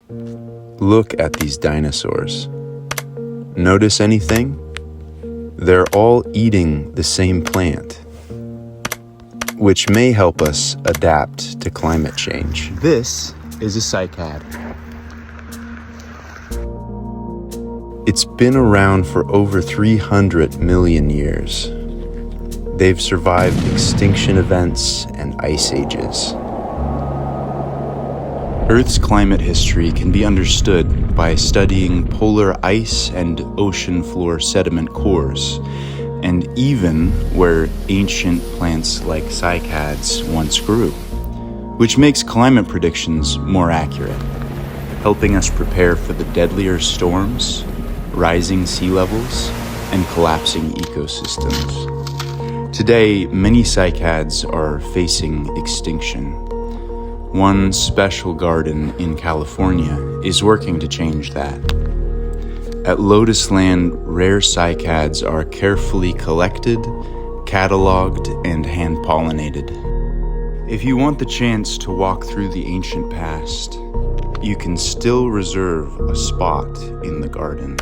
Look at these dinosaurs. Notice anything? They're all eating the same plant, which may help us adapt to climate change. This is a cycad. It's been around for over 300 million years. They've survived extinction events and ice ages. Earth's climate history can be understood by studying polar ice and ocean floor sediment cores, and even where ancient plants like cycads once grew, which makes climate predictions more accurate, helping us prepare for the deadlier storms, rising sea levels, and collapsing ecosystems. Today, many cycads are facing extinction. One special garden in California is working to change that. At Lotus Land, rare cycads are carefully collected, cataloged, and hand-pollinated. If you want the chance to walk through the ancient past, you can still reserve a spot in the garden.